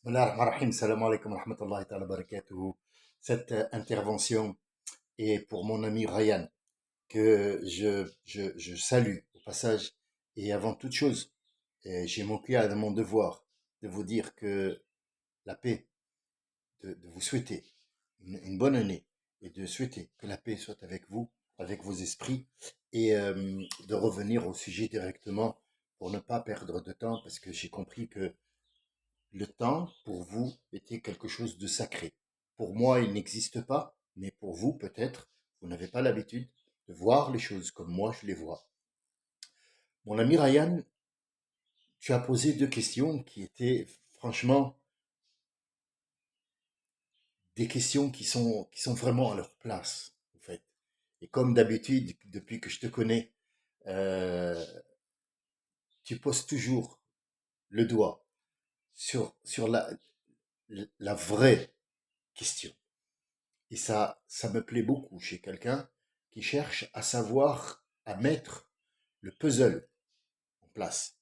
Bismillah ar-Rahman ar-Rahim. Salam alaikum wa rahmatullahi ta'ala barakatuhu. Cette intervention est pour mon ami Ryan, que je salue au passage. Et avant toute chose, j'ai manqué à mon devoir de vous dire que la paix, de vous souhaiter une bonne année et de souhaiter que la paix soit avec vous, avec vos esprits, et de revenir au sujet directement pour ne pas perdre de temps, parce que j'ai compris que le temps, pour vous, était quelque chose de sacré. Pour moi, il n'existe pas, mais pour vous, peut-être, vous n'avez pas l'habitude de voir les choses comme moi je les vois. Mon ami Ryan, tu as posé deux questions qui étaient franchement des questions qui sont vraiment à leur place, en fait. Et comme d'habitude, depuis que je te connais, euh, tu poses toujours le doigt sur la vraie question. Et ça me plaît beaucoup chez quelqu'un qui cherche à savoir, à mettre le puzzle en place.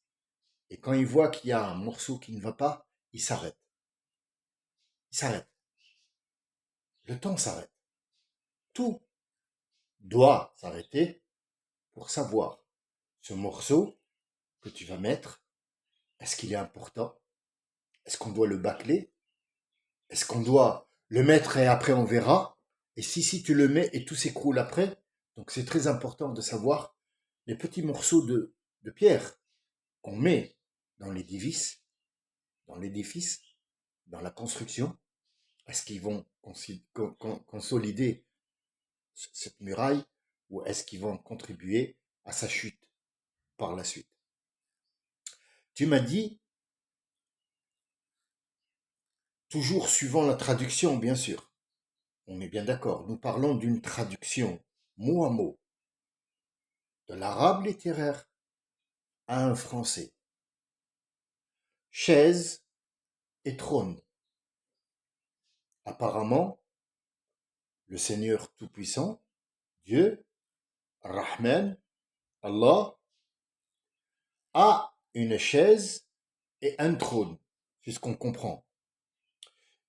Et quand il voit qu'il y a un morceau qui ne va pas, il s'arrête. Il s'arrête. Le temps s'arrête. Tout doit s'arrêter pour savoir ce morceau que tu vas mettre. Est-ce qu'il est important? Est-ce qu'on doit le bâcler? Est-ce qu'on doit le mettre et après on verra? Et si tu le mets et tout s'écroule après? Donc c'est très important de savoir les petits morceaux de pierre qu'on met dans l'édifice, dans l'édifice, dans la construction. Est-ce qu'ils vont consolider cette muraille ou est-ce qu'ils vont contribuer à sa chute par la suite? Tu m'as dit, toujours suivant la traduction, bien sûr. On est bien d'accord. Nous parlons d'une traduction mot à mot de l'arabe littéraire à un français. Chaise et trône. Apparemment, le Seigneur Tout-Puissant, Dieu, Rahman, Allah, a une chaise et un trône. C'est ce qu'on comprend.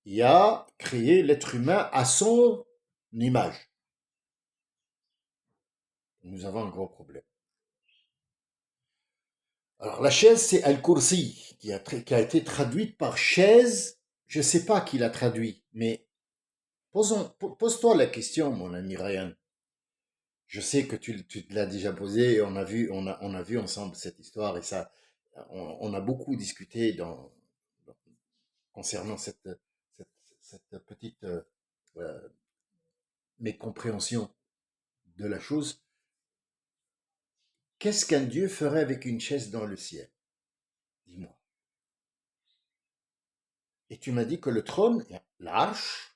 Il a créé l'être humain à son image. Nous avons un gros problème. Alors la chaise, c'est Al-Kursi, qui a été traduite par chaise. Je ne sais pas qui l'a traduit, mais pose-toi la question, mon ami Ryan. Je sais que tu l'as déjà posé et on a vu ensemble cette histoire et ça, on a beaucoup discuté concernant cette, cette petite euh, mécompréhension de la chose. Qu'est-ce qu'un Dieu ferait avec une chaise dans le ciel? Dis-moi. Et tu m'as dit que le trône, l'arche,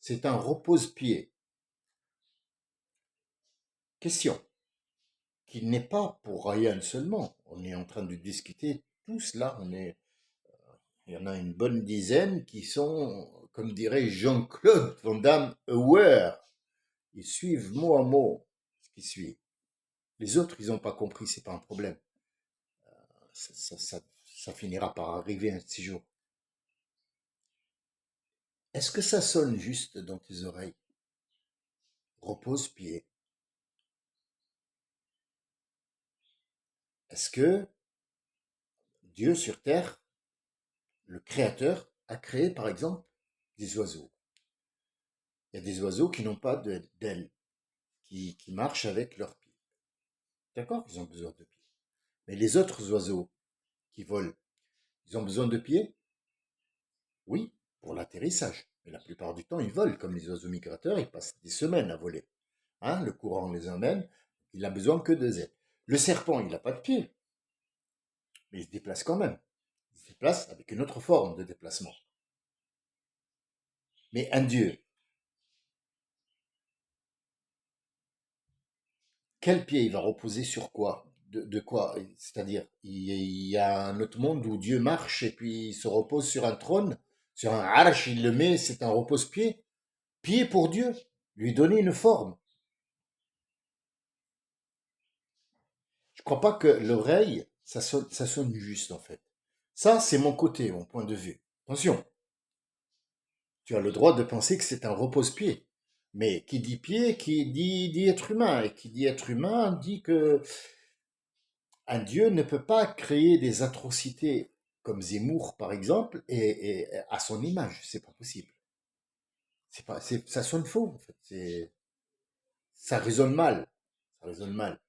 c'est un repose-pied. Question, qui n'est pas pour Ryan seulement. On est en train de discuter tous là, il y en a une bonne dizaine qui sont, comme dirait Jean-Claude Van Damme, aware. Ils suivent mot à mot ce qui suit. Les autres, ils n'ont pas compris, c'est pas un problème. Ça finira par arriver un de ces jours. Est-ce que ça sonne juste dans tes oreilles? Repose-pied. Est-ce que Dieu sur terre, le Créateur, a créé par exemple des oiseaux? Il y a des oiseaux qui n'ont pas d'ailes, qui marchent avec leurs pieds. D'accord? Ils ont besoin de pieds. Mais les autres oiseaux qui volent, ils ont besoin de pieds? Oui, pour l'atterrissage. Mais la plupart du temps, ils volent. Comme les oiseaux migrateurs, ils passent des semaines à voler. Hein, le courant les emmène, il n'a besoin que de ailes. Le serpent, il n'a pas de pieds, mais il se déplace quand même. Il se déplace avec une autre forme de déplacement. Mais un dieu, quel pied il va reposer sur quoi? De quoi? C'est-à-dire, il y a un autre monde où Dieu marche et puis il se repose sur un trône, sur un arche, il le met, c'est un repose-pied. Pied pour Dieu, lui donner une forme. Je crois pas que l'oreille, ça sonne juste en fait. Ça, c'est mon côté, mon point de vue. Attention, tu as le droit de penser que c'est un repose-pied. Mais qui dit pied, dit être humain. Et qui dit être humain dit que un Dieu ne peut pas créer des atrocités comme Zemmour, par exemple, et à son image. C'est pas possible. Ça sonne faux, en fait. Ça résonne mal. Ça résonne mal.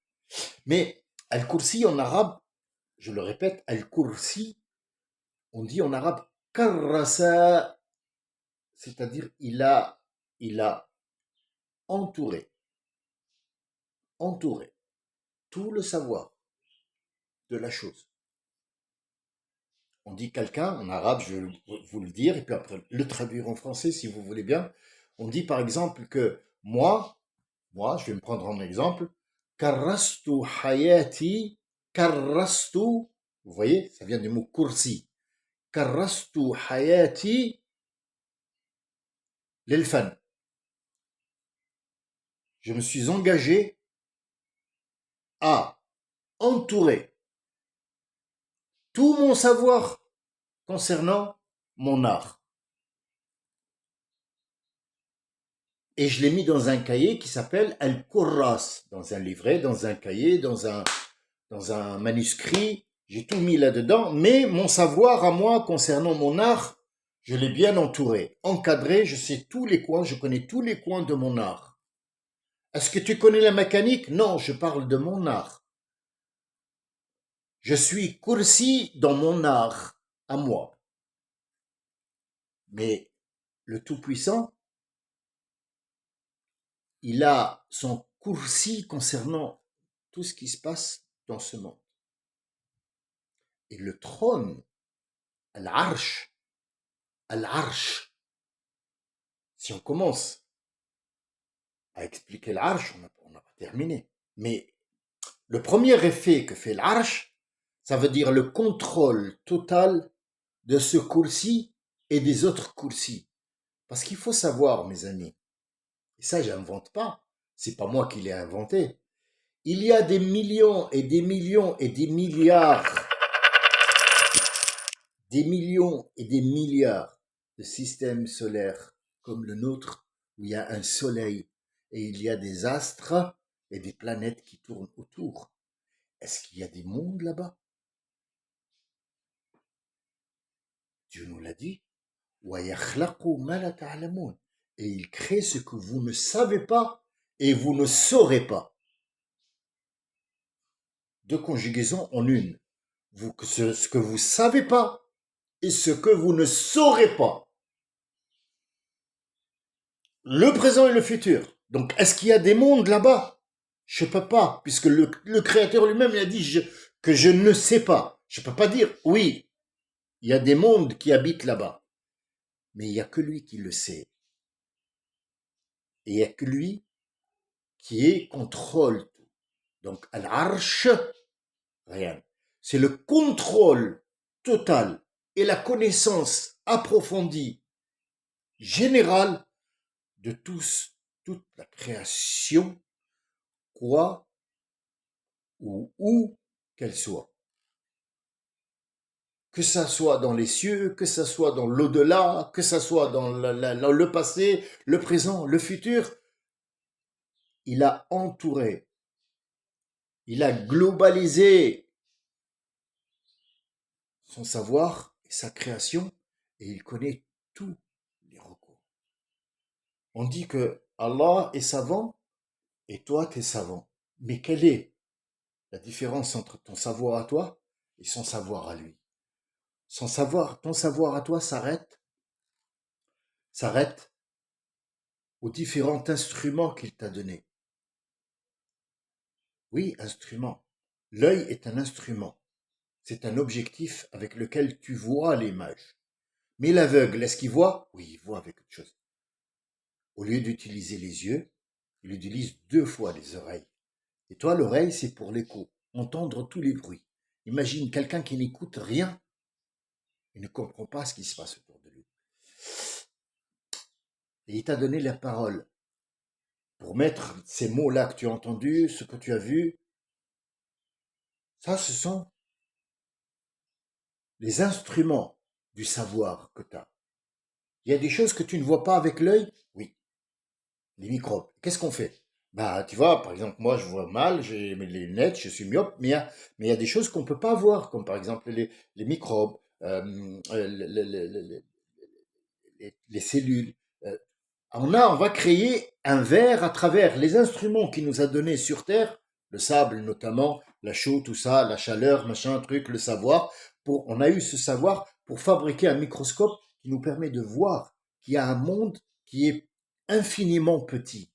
Mais Al-Kursi en arabe, je le répète, Al-Kursi, on dit en arabe Karrasa, c'est-à-dire il a entouré, entouré tout le savoir de la chose. On dit quelqu'un, en arabe, je vais vous le dire, et puis après le traduire en français si vous voulez bien. On dit par exemple que moi, je vais me prendre en exemple, Karrastu hayati, karrastu, vous voyez, ça vient du mot kursi. Karrastu hayati l'elfan. Je me suis engagé à entourer tout mon savoir concernant mon art. Et je l'ai mis dans un cahier qui s'appelle Al-Qurras, dans un livret, dans un cahier, dans un manuscrit. J'ai tout mis là-dedans, mais mon savoir à moi concernant mon art, je l'ai bien entouré, encadré, je sais tous les coins, je connais tous les coins de mon art. Est-ce que tu connais la mécanique? Non, je parle de mon art. Je suis Kursi dans mon art, à moi. Mais le Tout-Puissant, il a son Kursi concernant tout ce qui se passe dans ce monde. Et le trône, Al-Arsh, Al-Arsh, si on commence à expliquer l'Arsh, on n'a pas terminé. Mais le premier effet que fait l'Arsh, ça veut dire le contrôle total de ce kursi et des autres kursis. Parce qu'il faut savoir, mes amis, et ça j'invente pas, c'est pas moi qui l'ai inventé, il y a des millions et des millions et des milliards, des millions et des milliards de systèmes solaires comme le nôtre, où il y a un soleil et il y a des astres et des planètes qui tournent autour. Est-ce qu'il y a des mondes là-bas? Dieu nous l'a dit. Et il crée ce que vous ne savez pas et vous ne saurez pas. Deux conjugaisons en une. Ce que vous savez pas et ce que vous ne saurez pas. Le présent et le futur. Donc, est-ce qu'il y a des mondes là-bas? Je ne peux pas, puisque le Créateur lui-même il a dit que je ne sais pas. Je ne peux pas dire oui, il y a des mondes qui habitent là-bas. Mais il n'y a que lui qui le sait. Et il n'y a que lui qui contrôle tout. Donc, Al-Arsh, rien. C'est le contrôle total et la connaissance approfondie, générale de toute la création, quoi ou où qu'elle soit. Que ça soit dans les cieux, que ça soit dans l'au-delà, que ça soit dans le passé, le présent, le futur, il a entouré, il a globalisé son savoir et sa création et il connaît tous les recours. On dit que Allah est savant et toi tu es savant. Mais quelle est la différence entre ton savoir à toi et son savoir à lui? Ton savoir à toi s'arrête aux différents instruments qu'il t'a donnés. Oui, instrument. L'œil est un instrument. C'est un objectif avec lequel tu vois l'image. Mais l'aveugle, est-ce qu'il voit? Oui, il voit avec autre chose. Au lieu d'utiliser les yeux, il utilise 2 fois les oreilles. Et toi, l'oreille, c'est pour l'écho, entendre tous les bruits. Imagine quelqu'un qui n'écoute rien et ne comprend pas ce qui se passe autour de lui. Et il t'a donné la parole pour mettre ces mots-là que tu as entendus, ce que tu as vu. Ça, ce sont les instruments du savoir que tu as. Il y a des choses que tu ne vois pas avec l'œil. Oui, les microbes. Qu'est-ce qu'on fait? Bah, tu vois, par exemple, moi, je vois mal, j'ai mes lunettes, je suis myope, mais il y a des choses qu'on ne peut pas voir, comme par exemple les microbes, les cellules. Euh, on va créer un verre à travers les instruments qu'il nous a donnés sur Terre, le sable notamment, la chaux, tout ça, la chaleur, machin, truc, le savoir. On a eu ce savoir pour fabriquer un microscope qui nous permet de voir qu'il y a un monde qui est infiniment petit.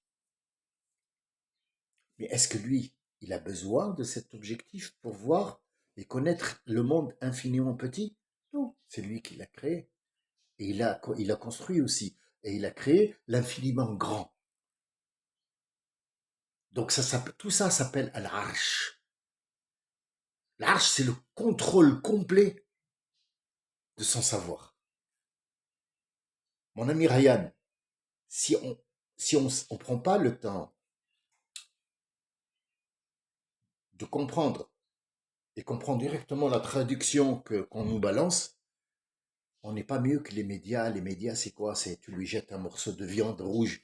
Mais est-ce que lui, il a besoin de cet objectif pour voir et connaître le monde infiniment petit? Non, c'est lui qui l'a créé. Et il a construit aussi. Et il a créé l'infiniment grand. Donc tout ça s'appelle Al-Arsh. L'Arsh, c'est le contrôle complet de son savoir. Mon ami Ryan, si on on prend pas le temps de comprendre et qu'on prend directement la traduction qu'on nous balance, on n'est pas mieux que les médias. Les médias, c'est quoi? C'est tu lui jettes un morceau de viande rouge,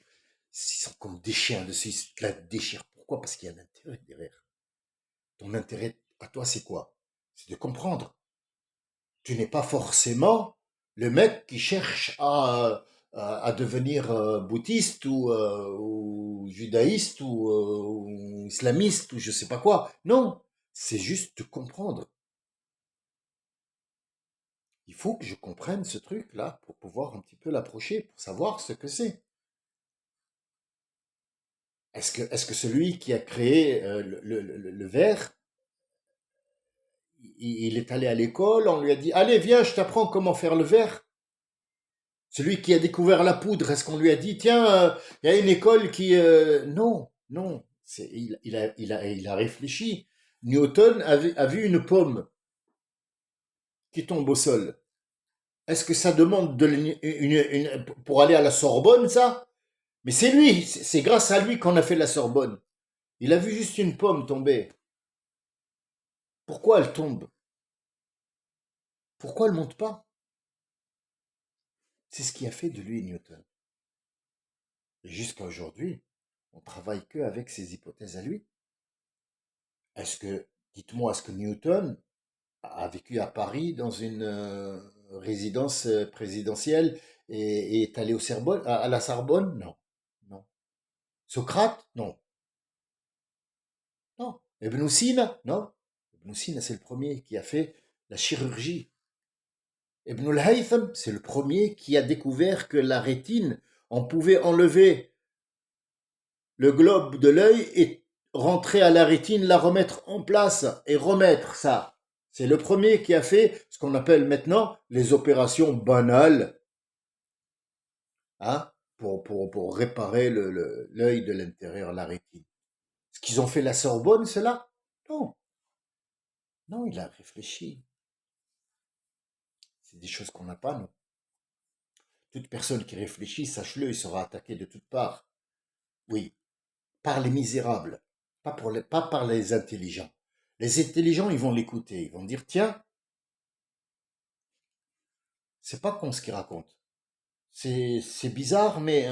ils sont comme des chiens dessus, ils te la déchirent. Pourquoi? Parce qu'il y a un intérêt derrière. Ton intérêt à toi, c'est quoi? C'est de comprendre. Tu n'es pas forcément le mec qui cherche à devenir bouddhiste ou judaïste ou islamiste ou je sais pas quoi. Non, c'est juste de comprendre. Il faut que je comprenne ce truc-là pour pouvoir un petit peu l'approcher, pour savoir ce que c'est. Est-ce que celui qui a créé le verre, il est allé à l'école, on lui a dit, allez, viens, je t'apprends comment faire le verre? Celui qui a découvert la poudre, est-ce qu'on lui a dit, tiens, il y a une école qui... Non, non, il a réfléchi. Newton a vu une pomme qui tombe au sol. Est-ce que ça demande pour aller à la Sorbonne, ça? Mais c'est lui, c'est grâce à lui qu'on a fait la Sorbonne. Il a vu juste une pomme tomber. Pourquoi elle tombe? Pourquoi elle monte pas? C'est ce qui a fait de lui Newton. Et jusqu'à aujourd'hui, on travaille que avec ces hypothèses à lui. Dites-moi, est-ce que Newton a vécu à Paris dans une résidence présidentielle et est allé à la Sorbonne? Non, non. Socrate? Non, non. Ibn Sina? Non. Ibn Sina, c'est le premier qui a fait la chirurgie. Ibn al-Haytham, c'est le premier qui a découvert que la rétine, on pouvait enlever le globe de l'œil et rentrer à la rétine, la remettre en place et remettre ça. C'est le premier qui a fait ce qu'on appelle maintenant les opérations banales, hein, pour réparer l'œil de l'intérieur, la rétine. Ce qu'ils ont fait la Sorbonne, cela? Non, non, il a réfléchi. C'est des choses qu'on n'a pas, nous. Toute personne qui réfléchit, sache-le, il sera attaqué de toutes parts. Oui, par les misérables, pas par les intelligents. Les intelligents, ils vont l'écouter, ils vont dire, tiens, c'est pas con ce qu'il raconte. C'est bizarre, mais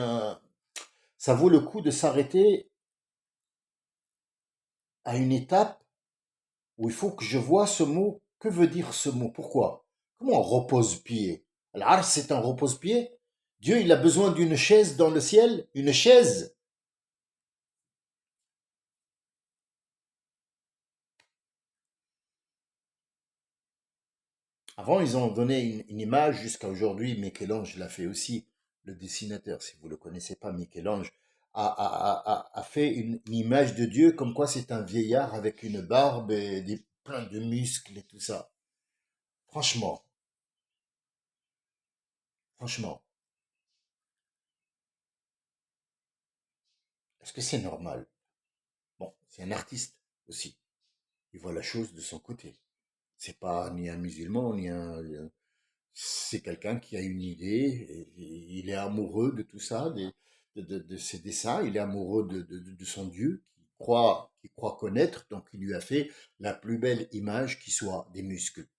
ça vaut le coup de s'arrêter à une étape où il faut que je vois ce mot. Que veut dire ce mot? Pourquoi? Comment repose-pied? Alors, c'est un repose-pied? Dieu, il a besoin d'une chaise dans le ciel? Une chaise? Avant, ils ont donné une image jusqu'à aujourd'hui. Michel-Ange l'a fait aussi, le dessinateur. Si vous ne le connaissez pas, Michel-Ange a fait une image de Dieu comme quoi c'est un vieillard avec une barbe et plein de muscles et tout ça. Franchement, franchement, est-ce que c'est normal? Bon, c'est un artiste aussi. Il voit la chose de son côté. C'est pas ni un musulman, c'est quelqu'un qui a une idée, et il est amoureux de tout ça, de ses dessins, il est amoureux de son Dieu, qui croit connaître, donc il lui a fait la plus belle image qui soit des muscles.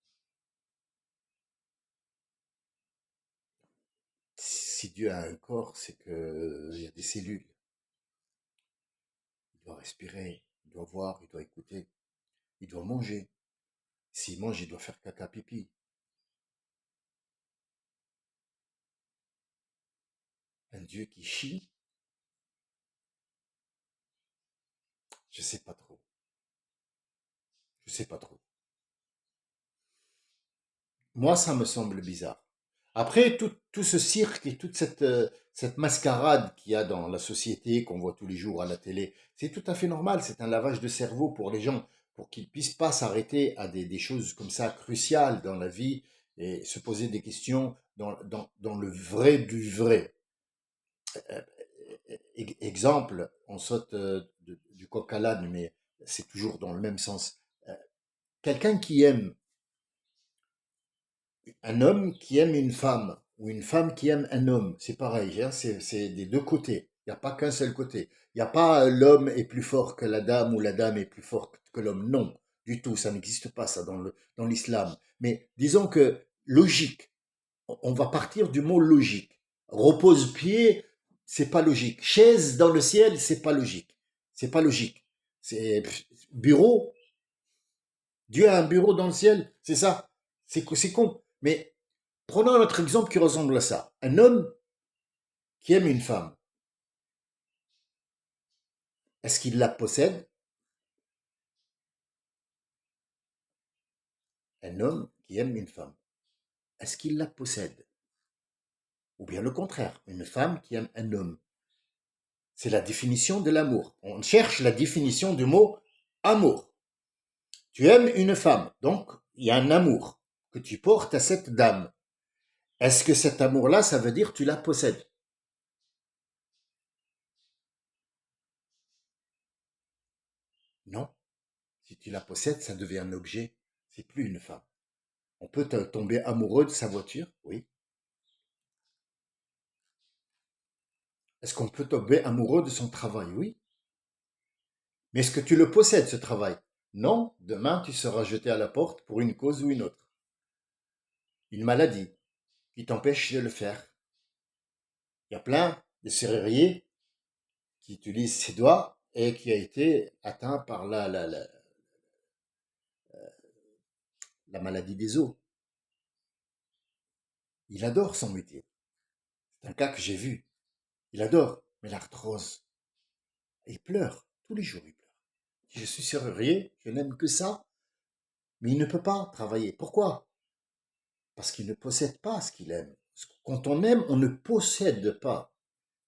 si Dieu a un corps, c'est que il y a des cellules. Il doit respirer, il doit voir, il doit écouter, il doit manger. S'il mange, il doit faire caca pipi. Un Dieu qui chie, je sais pas trop. Je sais pas trop. Moi, ça me semble bizarre. Après, tout ce cirque et toute cette mascarade qu'il y a dans la société, qu'on voit tous les jours à la télé, c'est tout à fait normal. C'est un lavage de cerveau pour les gens, pour qu'ils puissent pas s'arrêter à des choses comme ça cruciales dans la vie et se poser des questions dans le vrai du vrai. Euh, Exemple, on saute du coq à l'âne, mais c'est toujours dans le même sens. Euh, Quelqu'un qui aime un homme qui aime une femme ou une femme qui aime un homme, c'est pareil, hein, c'est des deux côtés. Il n'y a pas qu'un seul côté. Il n'y a pas l'homme est plus fort que la dame ou la dame est plus forte que l'homme. Non, du tout, ça n'existe pas ça dans l'islam. Mais disons que logique, on va partir du mot logique. Repose-pied, c'est pas logique. Chaise dans le ciel, c'est pas logique. C'est pas logique. C'est bureau, Dieu a un bureau dans le ciel, c'est ça. C'est con. Mais prenons un autre exemple qui ressemble à ça. Un homme qui aime une femme, est-ce qu'il la possède? Un homme qui aime une femme, est-ce qu'il la possède? Ou bien le contraire, une femme qui aime un homme. C'est la définition de l'amour. On cherche la définition du mot amour. Tu aimes une femme, donc il y a un amour que tu portes à cette dame. Est-ce que cet amour-là, ça veut dire que tu la possèdes? Non. Si tu la possèdes, ça devient un objet. C'est plus une femme. On peut tomber amoureux de sa voiture, oui. Est-ce qu'on peut tomber amoureux de son travail? Oui. Mais est-ce que tu le possèdes, ce travail? Non. Demain, tu seras jeté à la porte pour une cause ou une autre. Une maladie qui t'empêche de le faire. Il y a plein de serruriers qui utilisent ses doigts et qui a été atteint par la maladie des os. Il adore son métier. C'est un cas que j'ai vu. Il adore. Mais l'arthrose, il pleure. Tous les jours, il pleure. Je suis serrurier, je n'aime que ça. Mais il ne peut pas travailler. Pourquoi? Parce qu'il ne possède pas ce qu'il aime. Quand on aime, on ne possède pas.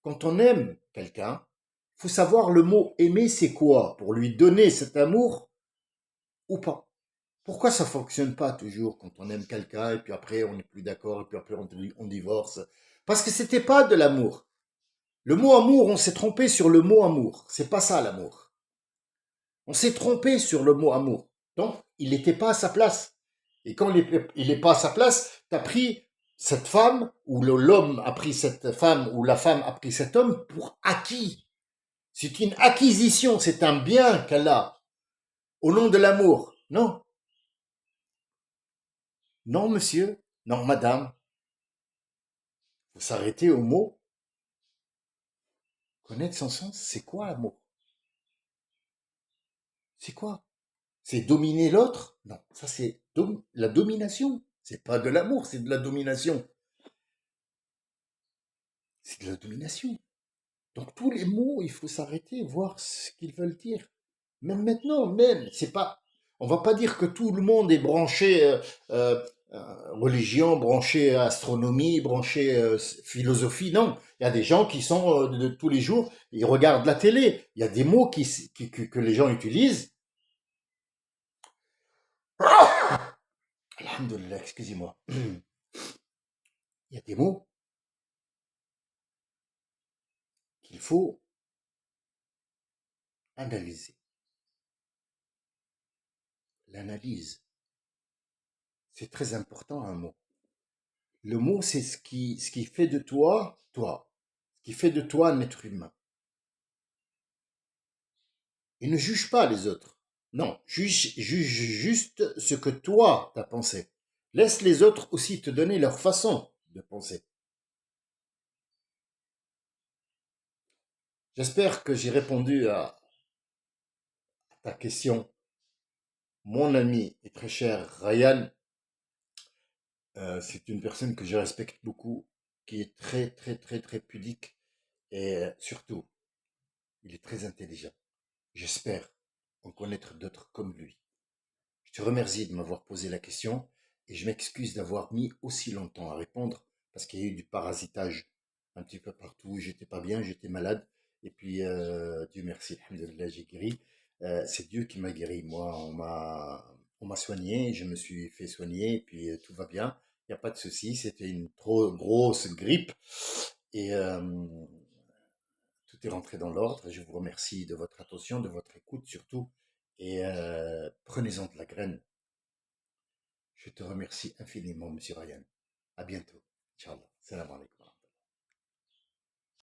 Quand on aime quelqu'un, il faut savoir le mot aimer, c'est quoi pour lui donner cet amour ou pas. Pourquoi ça fonctionne pas toujours quand on aime quelqu'un et puis après on n'est plus d'accord et puis après on divorce? Parce que c'était pas de l'amour. Le mot amour, on s'est trompé sur le mot amour. C'est pas ça l'amour. On s'est trompé sur le mot amour. Donc, il n'était pas à sa place. Et quand il n'est pas à sa place, tu as pris cette femme, ou l'homme a pris cette femme, ou la femme a pris cet homme pour acquis. C'est une acquisition, c'est un bien qu'elle a, au nom de l'amour. Non, non, monsieur, non, madame. Il faut s'arrêter au mot. Connaître son sens, c'est quoi l'amour? C'est quoi? C'est dominer l'autre? Non, ça c'est la domination. C'est pas de l'amour, c'est de la domination. C'est de la domination. Donc tous les mots, il faut s'arrêter, voir ce qu'ils veulent dire. Même maintenant, même, c'est pas. On va pas dire que tout le monde est branché religion, branché astronomie, branché philosophie. Non, il y a des gens qui sont de tous les jours, ils regardent la télé. Il y a des mots que les gens utilisent. Alhamdulillah, excusez-moi. Il y a des mots qu'il faut analyser. L'analyse, c'est très important un mot. Le mot, c'est ce qui fait de toi, toi. Ce qui fait de toi un être humain. Et ne juge pas les autres. Non, juge juste ce que toi, t'as pensé. Laisse les autres aussi te donner leur façon de penser. J'espère que j'ai répondu à ta question. Mon ami et très cher Ryan, c'est une personne que je respecte beaucoup, qui est très, très, très, très pudique et surtout, il est très intelligent. J'espère en connaître d'autres comme lui. Je te remercie de m'avoir posé la question et je m'excuse d'avoir mis aussi longtemps à répondre parce qu'il y a eu du parasitage un petit peu partout. J'étais pas bien, j'étais malade et puis Dieu merci, alhamdoulilah, j'ai guéri. C'est Dieu qui m'a guéri. Moi, on m'a soigné, je me suis fait soigner et puis tout va bien. Il n'y a pas de souci. C'était une trop grosse grippe et tout est rentré dans l'ordre. Je vous remercie de votre attention, de votre écoute surtout et prenez-en de la graine. Je te remercie infiniment, Monsieur Ryan. À bientôt. Inch'Allah. Salam alaikum.